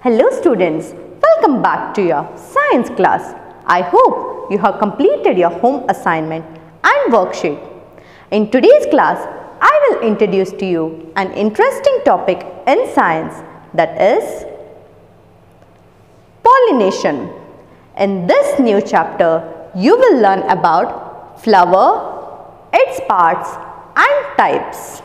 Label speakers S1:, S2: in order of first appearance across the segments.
S1: Hello students, welcome back to your science class. I hope you have completed your home assignment and worksheet. In today's class, I will introduce to you an interesting topic in science, that is pollination. In this new chapter, you will learn about flower, its parts and types.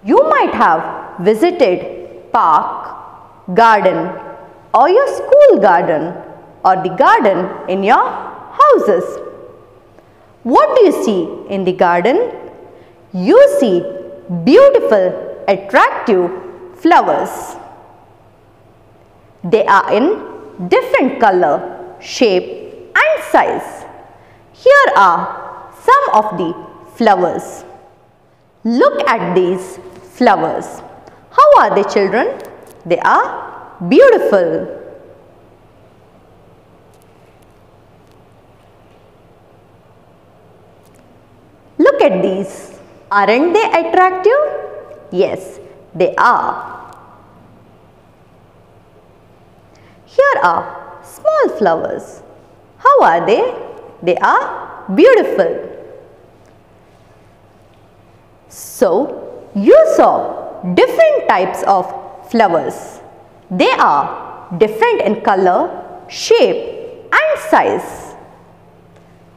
S1: You might have visited park, garden or your school garden or the garden in your houses. What do you see in the garden? You see beautiful, attractive flowers. They are in different color, shape and size. Here are some of the flowers. Look at these flowers. How are they, children? They are beautiful. Look at these. Aren't they attractive? Yes, they are. Here are small flowers. How are they? They are beautiful. So, you saw different types of flowers. They are different in color, shape and size.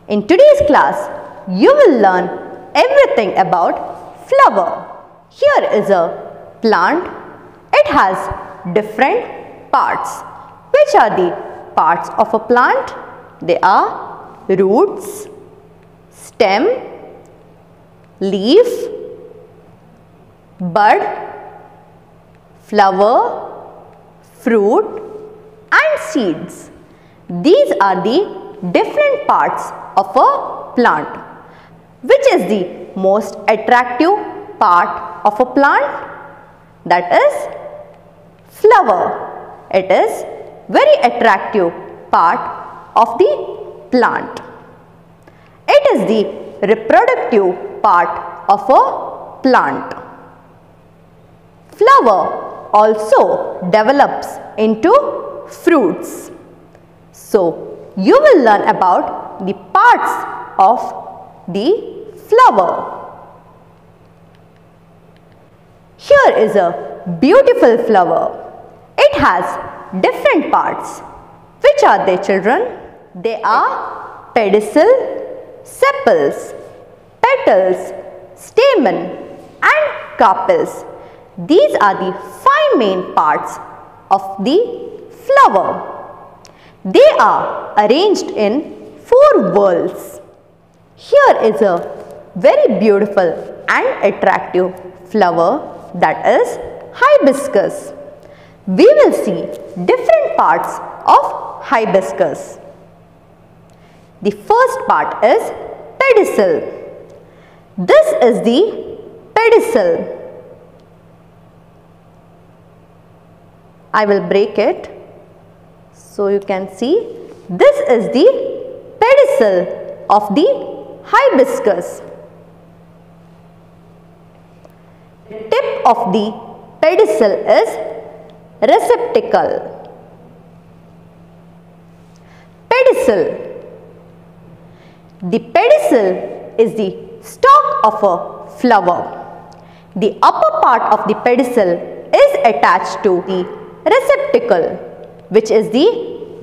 S1: In today's class, you will learn everything about flower. Here is a plant. It has different parts. Which are the parts of a plant? They are roots, stem, leaf, bud, flower, fruit and seeds. These are the different parts of a plant. Which is the most attractive part of a plant? That is flower. It is very attractive part of the plant. It is the reproductive part of a plant. Flower also develops into fruits. So, you will learn about the parts of the flower. Here is a beautiful flower. It has different parts. Which are they, children? They are pedicel, sepals, petals, stamen and carpels. These are the 5 main parts of the flower. They are arranged in 4 whorls. Here is a very beautiful and attractive flower, that is hibiscus. We will see different parts of hibiscus. The first part is pedicel. This is the pedicel. I will break it so you can see. This is the pedicel of the hibiscus. The tip of the pedicel is receptacle. Pedicel. The pedicel is the stalk of a flower. The upper part of the pedicel is attached to the receptacle, which is the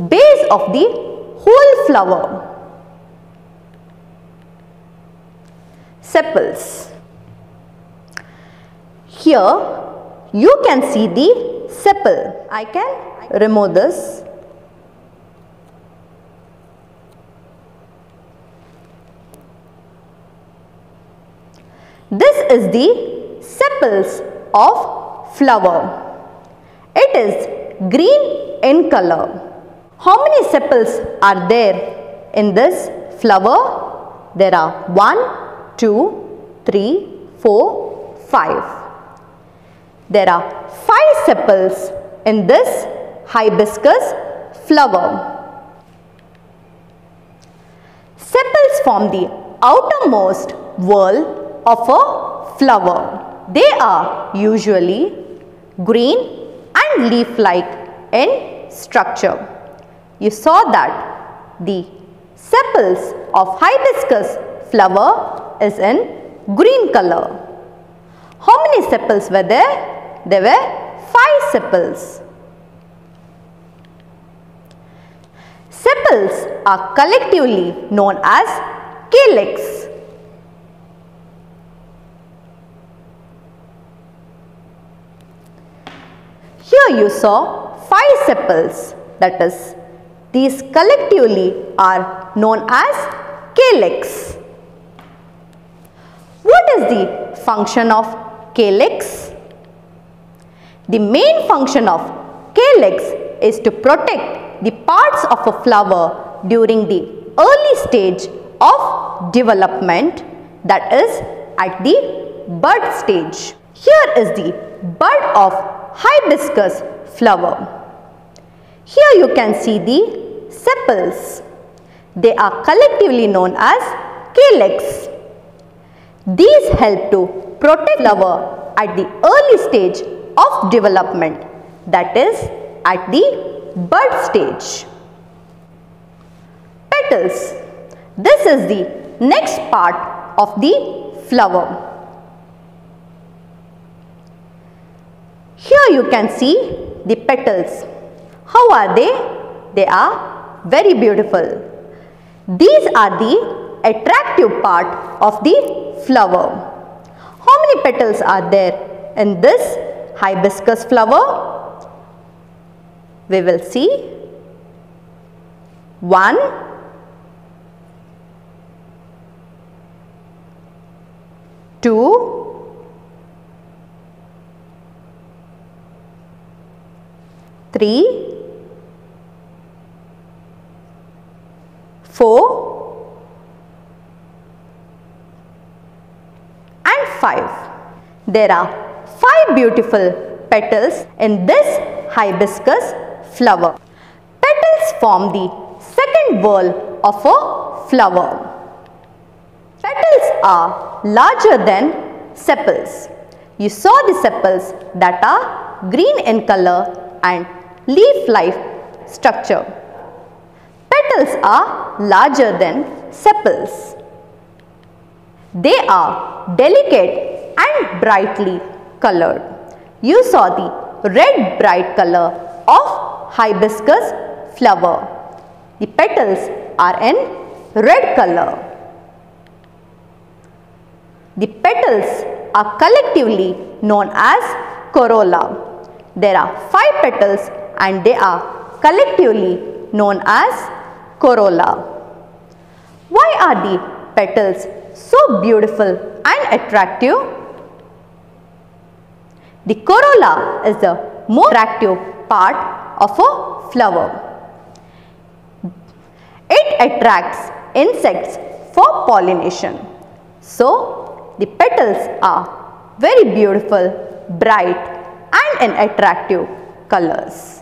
S1: base of the whole flower. Sepals. Here you can see the sepal. I can remove this. This is the sepals of flower. It is green in color. How many sepals are there in this flower? There are 1, 2, 3, 4, 5. There are 5 sepals in this hibiscus flower. Sepals form the outermost whorl of a flower. They are usually green and leaf-like in structure. You saw that the sepals of hibiscus flower is in green color. How many sepals were there? There were 5 sepals. Sepals are collectively known as calyx. Here you saw 5 sepals, that is, these collectively are known as calyx. What is the function of calyx? The main function of calyx is to protect the parts of a flower during the early stage of development, that is at the bud stage. Here is the bud of hibiscus flower. Here you can see the sepals. They are collectively known as calyx. These help to protect flower at the early stage of development, that is at the bud stage. Petals. This is the next part of the flower. Here you can see the petals. How are they? They are very beautiful. These are the attractive part of the flower. How many petals are there in this hibiscus flower? We will see 1, 2, 3, 4 and 5. There are 5 beautiful petals in this hibiscus flower. Petals form the second whorl of a flower. Petals are larger than sepals. You saw the sepals that are green in color and leaf-like structure. Petals are larger than sepals. They are delicate and brightly colored. You saw the red bright color of hibiscus flower. The petals are in red color. The petals are collectively known as corolla. There are 5 petals and they are collectively known as corolla. Why are the petals so beautiful and attractive? The corolla is the most attractive part of a flower. It attracts insects for pollination. So, the petals are very beautiful, bright and in attractive colors.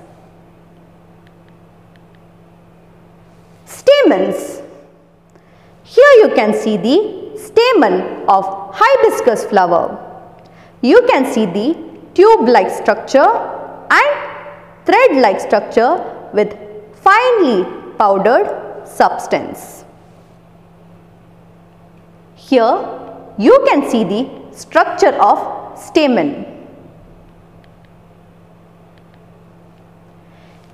S1: Stamens. Here you can see the stamen of hibiscus flower. You can see the tube-like structure and thread-like structure with finely powdered substance. Here you can see the structure of stamen.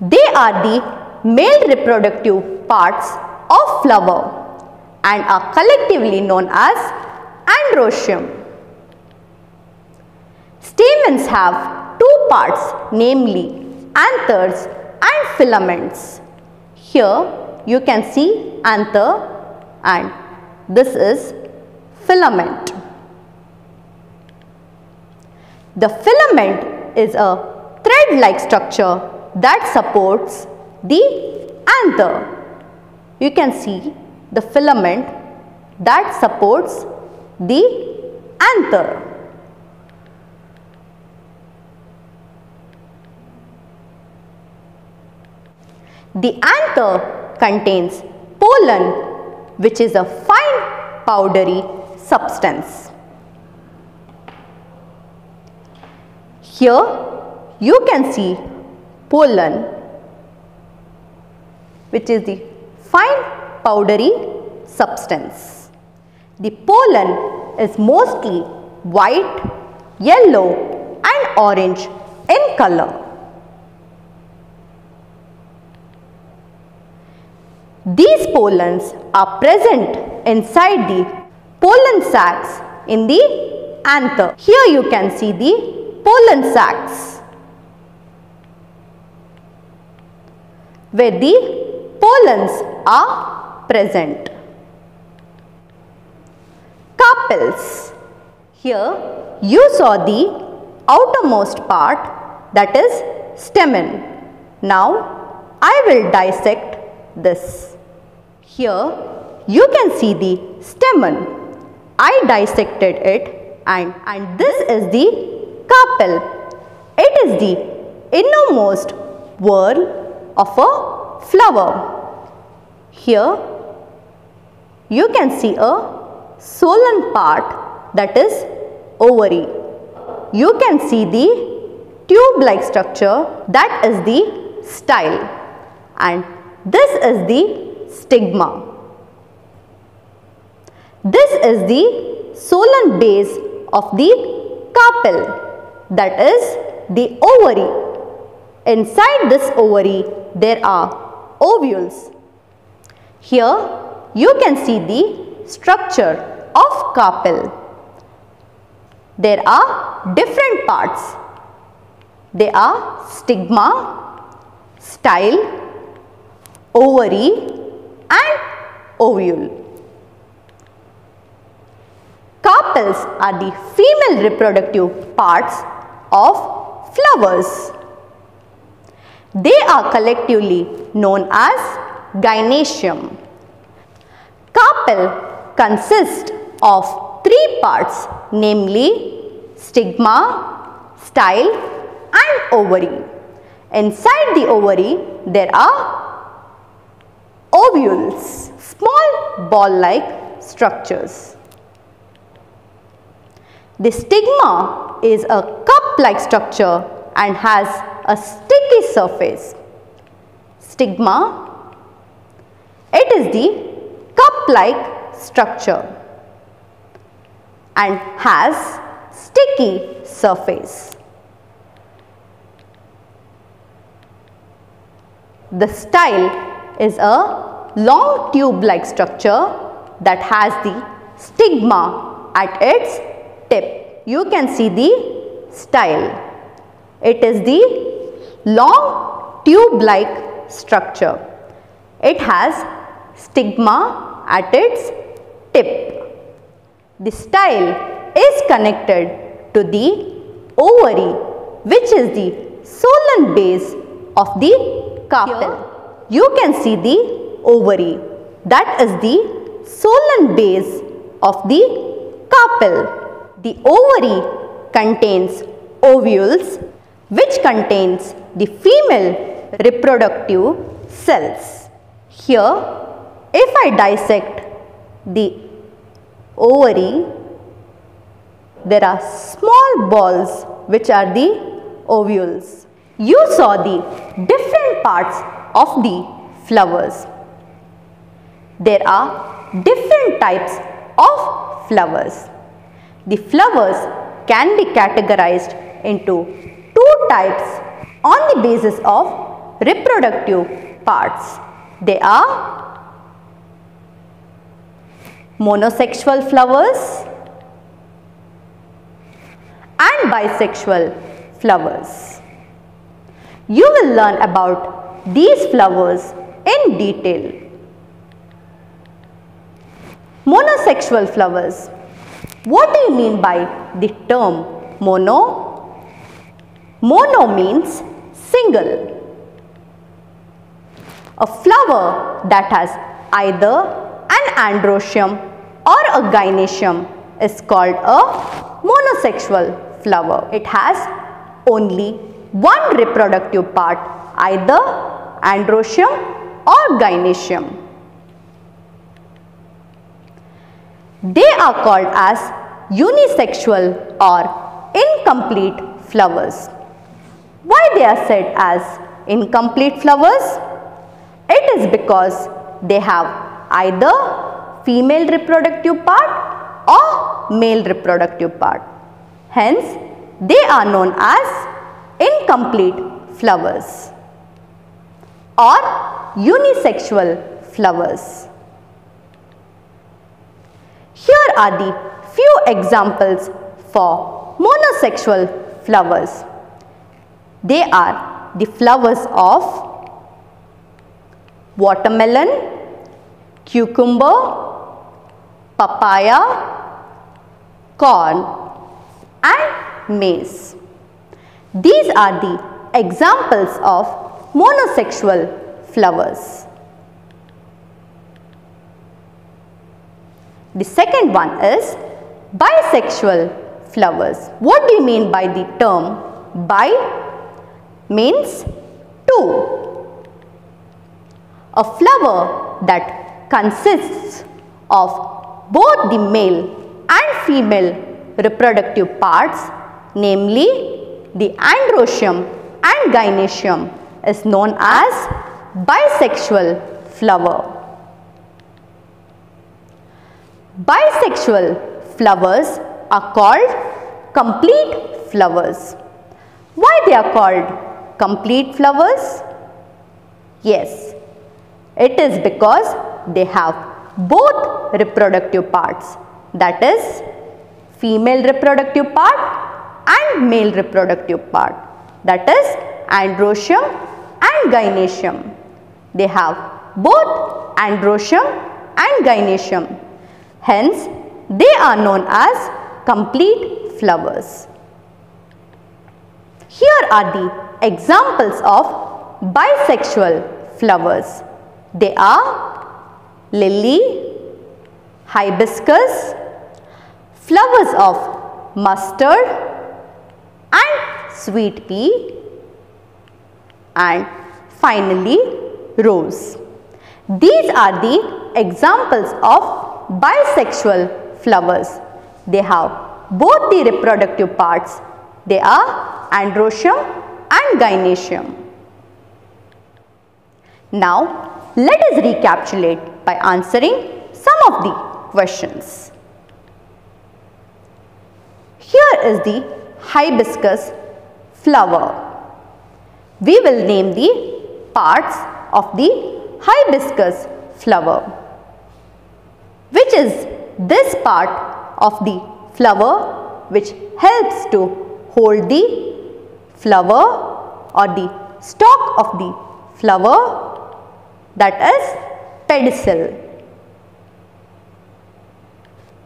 S1: They are the male reproductive parts of flower and are collectively known as androecium. Stamens have 2 parts, namely anthers and filaments. Here you can see anther and this is filament. The filament is a thread-like structure that supports the anther. You can see the filament that supports the anther. The anther contains pollen, which is a fine powdery substance. Here you can see pollen, which is the fine powdery substance. The pollen is mostly white, yellow and orange in color. These pollens are present inside the pollen sacs in the anther. Here you can see the pollen sacs, where the pollens are present. Carpels. Here you saw the outermost part, that is stamen. Now I will dissect this. Here you can see the stamen. I dissected it and this is the carpel. It is the innermost whorl of a flower. Here you can see a swollen part, that is ovary. You can see the tube-like structure, that is the style, and this is the stigma. This is the swollen base of the carpel, that is the ovary. Inside this ovary there are ovules. Here you can see the structure of carpel. There are different parts. They are stigma, style, ovary and ovule. Carpels are the female reproductive parts of flowers. They are collectively known as gynoecium. Carpel consists of three parts, namely stigma, style and ovary. Inside the ovary there are ovules, small ball-like structures. The stigma is a cup-like structure and has a sticky surface. Stigma, it is the cup-like structure and has sticky surface. The style is a long tube-like structure that has the stigma at its tip. You can see the style. It is the long tube-like structure. It has stigma at its tip. The style is connected to the ovary, which is the swollen base of the carpel. You can see the ovary, that is the swollen base of the carpel. The ovary contains ovules, which contains the female reproductive cells. Here, if I dissect the ovary, there are small balls which are the ovules. You saw the different parts of the flowers. There are different types of flowers. The flowers can be categorized into two types on the basis of reproductive parts. They are monosexual flowers and bisexual flowers. You will learn about these flowers in detail. Monosexual flowers. What do you mean by the term mono? Mono means single. A flower that has either an androecium or a gynoecium is called a monosexual flower. It has only one reproductive part, either androecium or gynoecium. They are called as unisexual or incomplete flowers. Why they are said as incomplete flowers? It is because they have either female reproductive part or male reproductive part. Hence, they are known as incomplete flowers or unisexual flowers. Here are the few examples for monosexual flowers. They are the flowers of watermelon, cucumber, papaya, corn and maize. These are the examples of monosexual flowers. The second one is bisexual flowers. What do you mean by the term bi? Means two. A flower that consists of both the male and female reproductive parts, namely the androecium and gynoecium, is known as bisexual flower. Bisexual flowers are called complete flowers. Why they are called complete flowers? Yes, it is because they have both reproductive parts, that is female reproductive part and male reproductive part, that is androecium and gynoecium. They have both androecium and gynoecium. Hence, they are known as complete flowers. Here are the examples of bisexual flowers. They are lily, hibiscus, flowers of mustard and sweet pea, and finally rose. These are the examples of bisexual flowers. They have both the reproductive parts. They are androecium and gynoecium. Now, let us recapitulate by answering some of the questions. Here is the hibiscus flower. We will name the parts of the hibiscus flower. Which is this part of the flower which helps to hold the flower or the stalk of the flower, that is pedicel.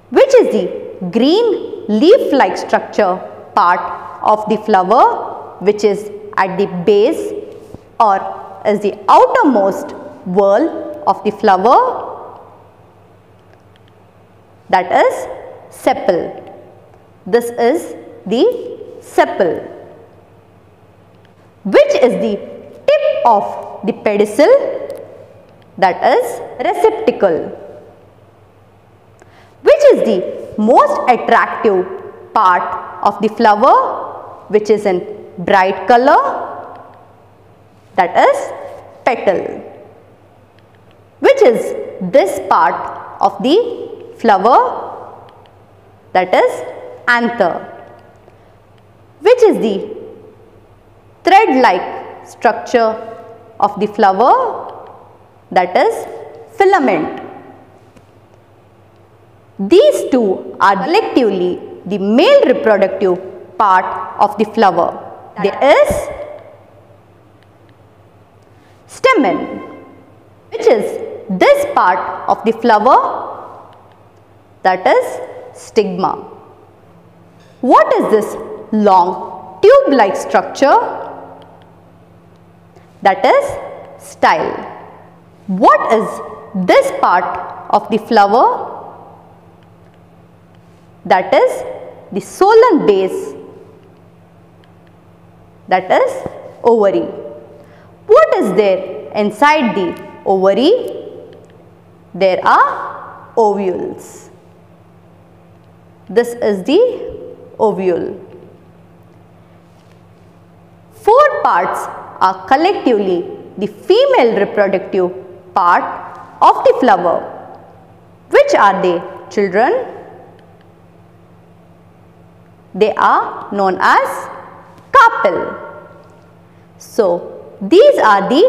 S1: Which is the green leaf-like structure part of the flower which is at the base or is the outermost whorl of the flower, that is sepal. This is the sepal. Which is the tip of the pedicel, that is receptacle. Which is the most attractive part of the flower which is in bright color, that is petal. Which is this part of the flower, that is anther. Which is the thread-like structure of the flower, that is filament. These two are collectively the male reproductive part of the flower. There is stamen, which is this part of the flower, that is stigma. What is this long tube-like structure? That is style. What is this part of the flower? That is the solan base, that is ovary. What is there inside the ovary? There are ovules. This is the ovule. 4 parts are collectively the female reproductive part of the flower. Which are they, children? They are known as carpel. So, these are the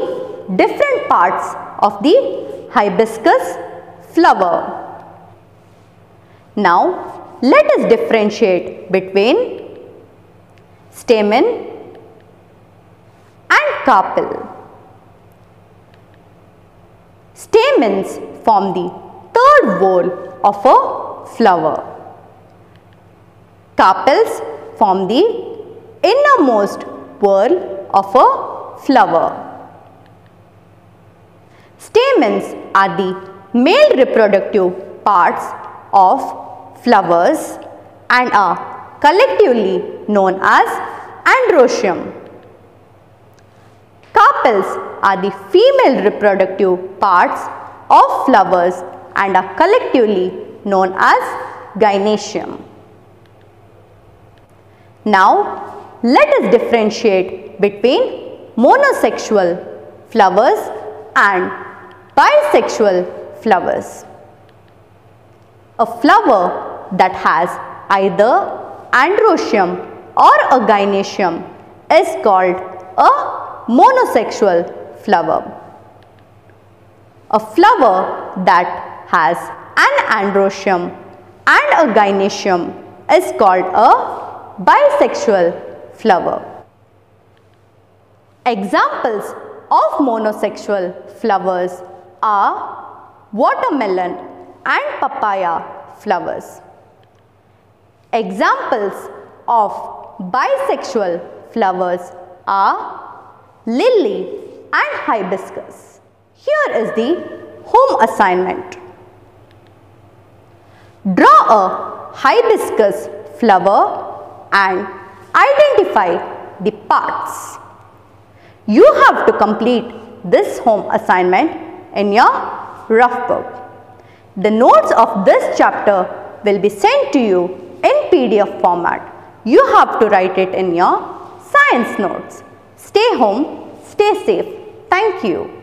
S1: different parts of the hibiscus flower. Now, let us differentiate between stamen and carpel. Stamens form the third whorl of a flower. Carpels form the innermost whorl of a flower. Stamens are the male reproductive parts of flowers and are collectively known as androecium. Carpels are the female reproductive parts of flowers and are collectively known as gynoecium. Now, let us differentiate between monosexual flowers and bisexual flowers. A flower that has either androecium or a gynoecium is called a monosexual flower. A flower that has an androecium and a gynoecium is called a bisexual flower. Examples of monosexual flowers are watermelon and papaya flowers. Examples of bisexual flowers are lily and hibiscus. Here is the home assignment. Draw a hibiscus flower and identify the parts. You have to complete this home assignment in your rough book. The notes of this chapter will be sent to you in PDF format. You have to write it in your science notes. Stay home, stay safe. Thank you.